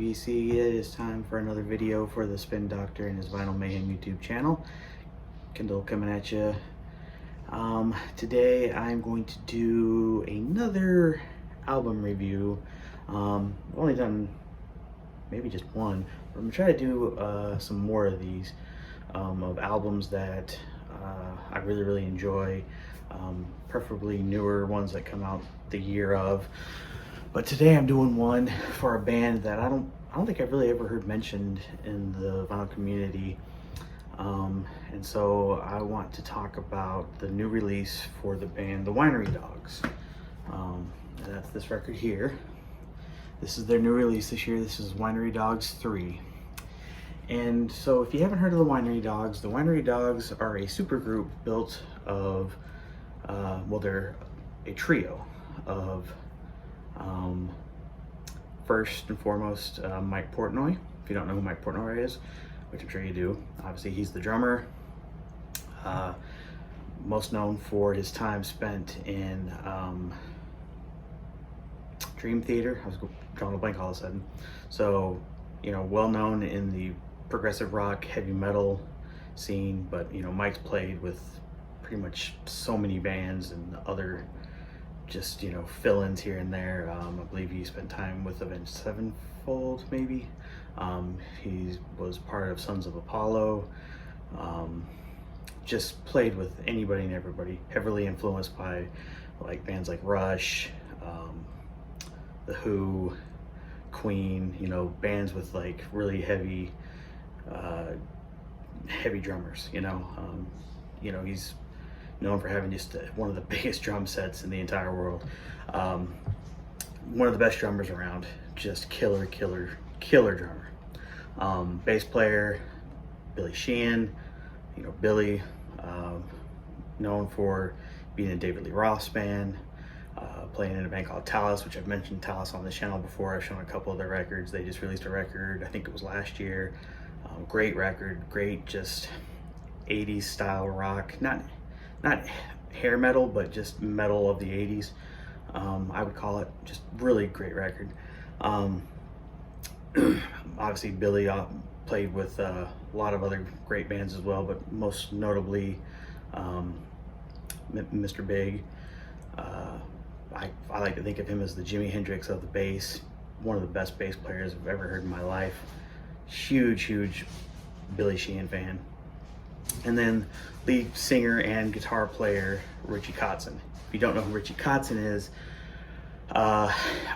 PVC. It is time for another video for the Spin Doctor and his Vinyl Mayhem YouTube channel. Kendall coming at you. Today I'm going to do another album review. I've only done maybe just one, but I'm gonna try to do some more of these of albums that I really enjoy, preferably newer ones that come out the year of. But today I'm doing one for a band that I don't think I've really ever heard mentioned in the vinyl community. And so I want to talk about the new release for the band, the Winery Dogs. And that's this record here. This is their new release this year. This is Winery Dogs 3. And so if you haven't heard of the Winery Dogs are a supergroup built of, well, they're a trio of, first and foremost, Mike Portnoy. If you don't know who Mike Portnoy is, which I'm sure you do, obviously he's the drummer. Most known for his time spent in Dream Theater. I was drawing a blank all of a sudden. So, you know, well known in the progressive rock, heavy metal scene, but you know, Mike's played with pretty much so many bands and other just, you know, fill-ins here and there. I believe he spent time with Avenged Sevenfold, maybe. He was part of Sons of Apollo. Just played with anybody and everybody, heavily influenced by like bands like Rush, The Who, Queen, you know, bands with like really heavy drummers, you know. He's known for having just one of the biggest drum sets in the entire world. One of the best drummers around, just killer drummer. Bass player, Billy Sheehan, you know, Billy, known for being in David Lee Roth's band, playing in a band called Talus, which I've mentioned Talus on the channel before. I've shown a couple of their records. They just released a record, I think it was last year. Great record, great just 80s style rock, not hair metal, but just metal of the 80s. I would call it just really great record. Obviously Billy played with a lot of other great bands as well, but most notably Mr. Big. I like to think of him as the Jimi Hendrix of the bass, one of the best bass players I've ever heard in my life. Huge Billy Sheehan fan. And then lead singer and guitar player Richie Kotzen. If you don't know who Richie Kotzen is,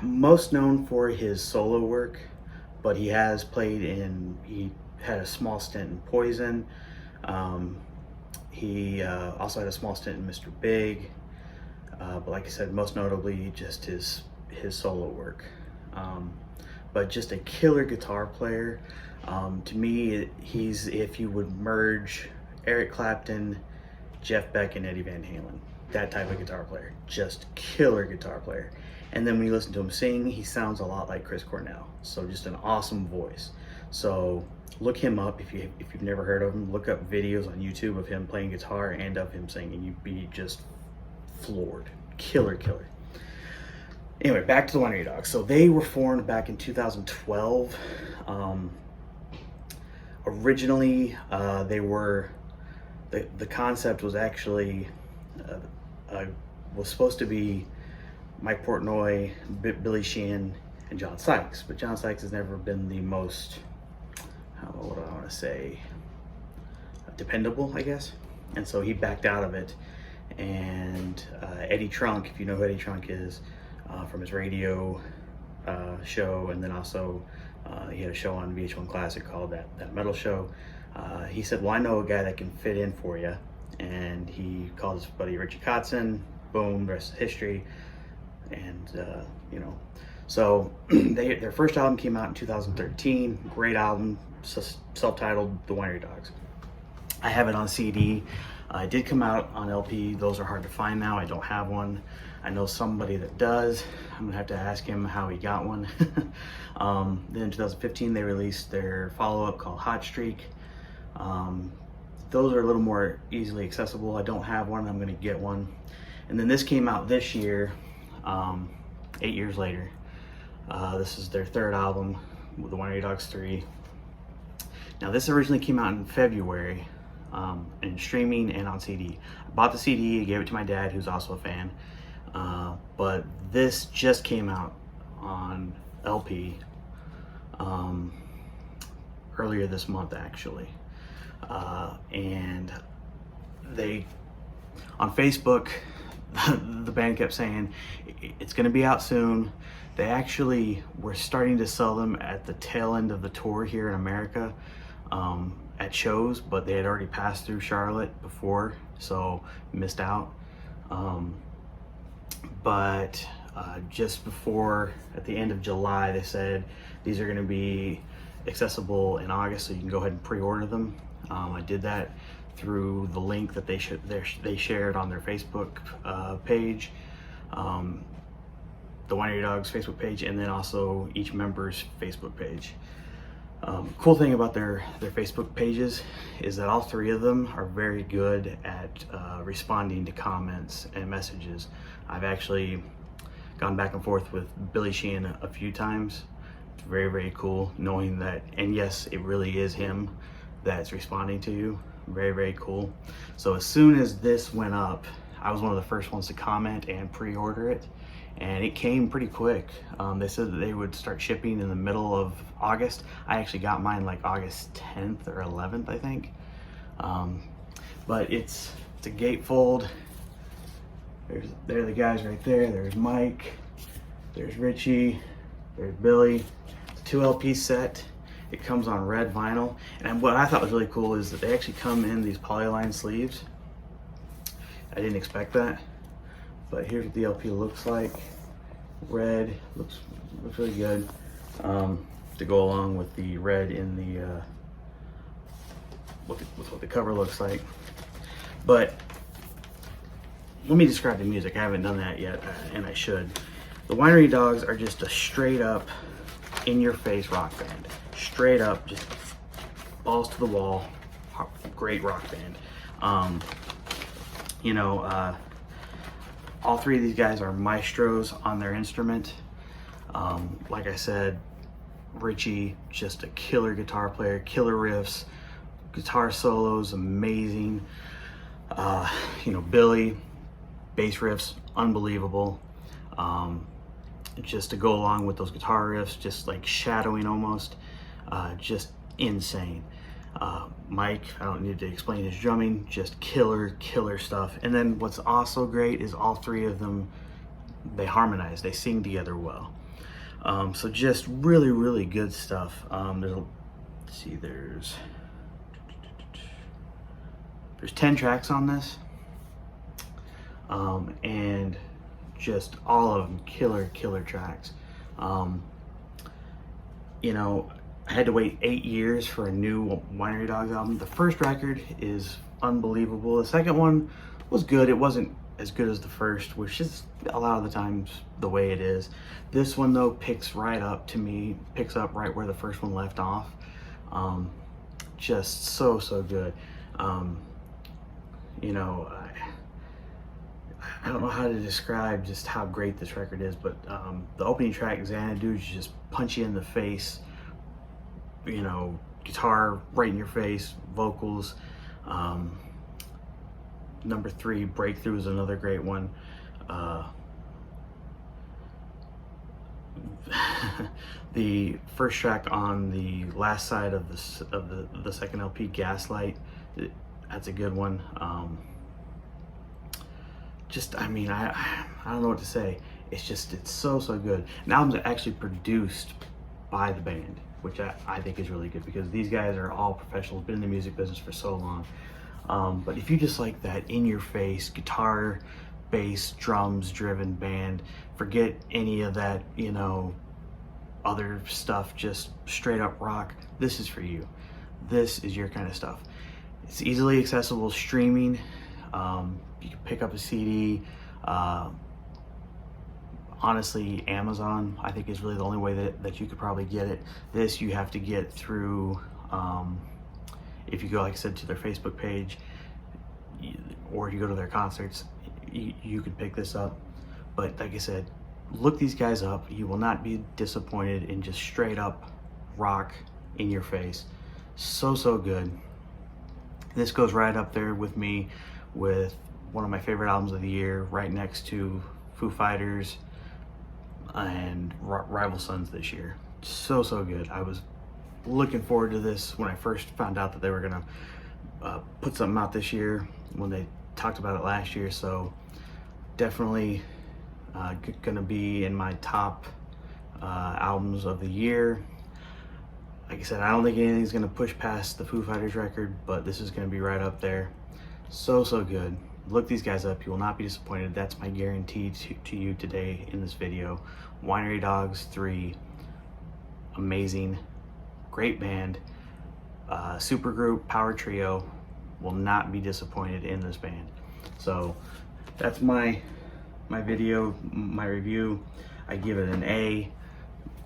most known for his solo work, but he had a small stint in Poison. He also had a small stint in Mr. Big, but like I said, most notably just his solo work. But just a killer guitar player. To me, he's, if you would merge Eric Clapton, Jeff Beck, and Eddie Van Halen, that type of guitar player, just killer guitar player. And then when you listen to him sing, he sounds a lot like Chris Cornell. So just an awesome voice. So look him up if you've never heard of him. Look up videos on YouTube of him playing guitar and of him singing. You'd be just floored. Killer. Anyway, back to the Winery Dogs. So they were formed back in 2012. Originally, the concept was actually was supposed to be Mike Portnoy, Billy Sheehan, and John Sykes, but John Sykes has never been the most, what do I want to say, dependable, I guess. And so he backed out of it. And Eddie Trunk, if you know who Eddie Trunk is, from his radio show, and then also he had a show on VH1 Classic called that Metal Show. He said, well, I know a guy that can fit in for you. And he called his buddy Richie Kotzen. Boom, the rest is history. And you know, so their first album came out in 2013. Great album, self-titled The Winery Dogs. I have it on CD. It did come out on LP. Those are hard to find now. I don't have one. I know somebody that does. I'm gonna have to ask him how he got one. Then in 2015 they released their follow-up called Hot Streak. Those are a little more easily accessible. I don't have one. I'm gonna get one. And then this came out this year, 8 years later. This is their third album, the Winery Dogs 3. Now this originally came out in February, in streaming and on CD. I bought the CD, gave it to my dad, who's also a fan, but this just came out on LP earlier this month, actually. And they, on Facebook, the band kept saying it's going to be out soon. They actually were starting to sell them at the tail end of the tour here in America, at shows, but they had already passed through Charlotte before, so missed out. But just before, at the end of July, they said these are going to be accessible in August, so you can go ahead and pre-order them. I did that through the link that they shared on their Facebook page, the Winery Dogs Facebook page, and then also each member's Facebook page. Cool thing about their Facebook pages is that all three of them are very good at responding to comments and messages. I've actually gone back and forth with Billy Sheehan a few times. It's very, very cool knowing that, and yes, it really is him that's responding to you. Very, very cool. So as soon as this went up, I was one of the first ones to comment and pre-order it, and it came pretty quick. They said that they would start shipping in the middle of August. I actually got mine like August 10th or 11th, I think. But it's a gatefold. There are the guys right there. There's Mike, there's Richie, there's Billy. It's a 2 LP set. It comes on red vinyl, and what I thought was really cool is that they actually come in these polyline sleeves. I didn't expect that, but here's what the LP looks like. Red, looks really good, to go along with the red in the with what the cover looks like. But let me describe the music. I haven't done that yet, and I should. The Winery Dogs are just a straight up, in-your-face rock band. Straight up, just balls to the wall, great rock band. You know, all three of these guys are maestros on their instrument. Like I said, Richie, just a killer guitar player, killer riffs, guitar solos, amazing. You know, Billy, bass riffs, unbelievable. Just to go along with those guitar riffs, just like shadowing almost, just insane. Mike, I don't need to explain his drumming, just killer stuff. And then what's also great is all three of them, they harmonize, they sing together well. So just really good stuff. Let's see, there's 10 tracks on this, and just all of them killer tracks. You know, I had to wait 8 years for a new Winery Dogs album. The first record is unbelievable. The second one was good. It wasn't as good as the first, which is a lot of the times the way it is. This one though picks right up to me, picks up right where the first one left off. Just so good. You know, I don't know how to describe just how great this record is, but the opening track, Xanadu, just punch you in the face. You know, guitar right in your face, vocals. Number 3, Breakthrough, is another great one. The first track on the last side of the second LP, Gaslight, that's a good one. Just, I mean, I don't know what to say. It's so good. And the album's actually produced by the band, which I think is really good, because these guys are all professionals, been in the music business for so long. But if you just like that in-your-face guitar, bass, drums driven band, forget any of that, you know, other stuff, just straight up rock, this is for you. This is your kind of stuff. It's easily accessible streaming. You can pick up a CD. Honestly, Amazon, I think, is really the only way that you could probably get it. This you have to get through, if you go, like I said, to their Facebook page, or if you go to their concerts, you could pick this up. But like I said, look these guys up. You will not be disappointed in just straight up rock in your face. So good. This goes right up there with me with one of my favorite albums of the year, right next to Foo Fighters and Rival Sons this year. So good. I was looking forward to this when I first found out that they were gonna put something out this year, when they talked about it last year. So definitely gonna be in my top albums of the year. Like I said, I don't think anything's gonna push past the Foo Fighters record, but this is gonna be right up there. So good. Look these guys up, you will not be disappointed. That's my guarantee to you today in this video. Winery Dogs 3, amazing, great band. Supergroup, power trio, will not be disappointed in this band. So that's my video, my review. I give it an A.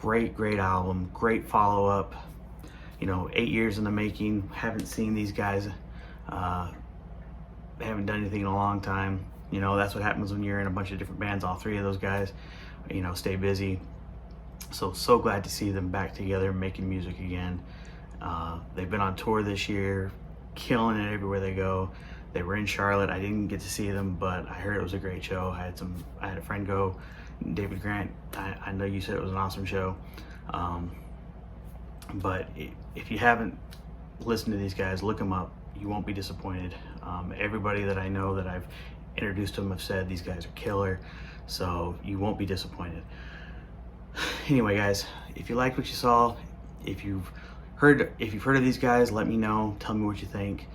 Great album, great follow-up. You know, 8 years in the making. Haven't seen these guys. They haven't done anything in a long time. You know, that's what happens when you're in a bunch of different bands. All three of those guys, you know, stay busy. So glad to see them back together making music again. They've been on tour this year, killing it everywhere they go. They were in Charlotte. I didn't get to see them, but I heard it was a great show. I had a friend go, David Grant. I know you said it was an awesome show. But if you haven't listened to these guys, look them up. You won't be disappointed. Everybody that I know that I've introduced them have said these guys are killer, so you won't be disappointed. Anyway, guys, if you liked what you saw, if you've heard of these guys, let me know. Tell me what you think.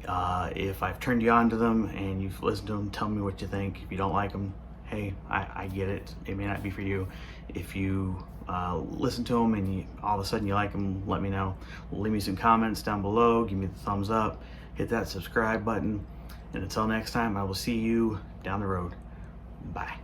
If I've turned you on to them and you've listened to them, tell me what you think. If you don't like them, hey, I get it. It may not be for you. If you listen to them and all of a sudden you like them, let me know. Leave me some comments down below. Give me the thumbs up. Hit that subscribe button. And until next time, I will see you down the road. Bye.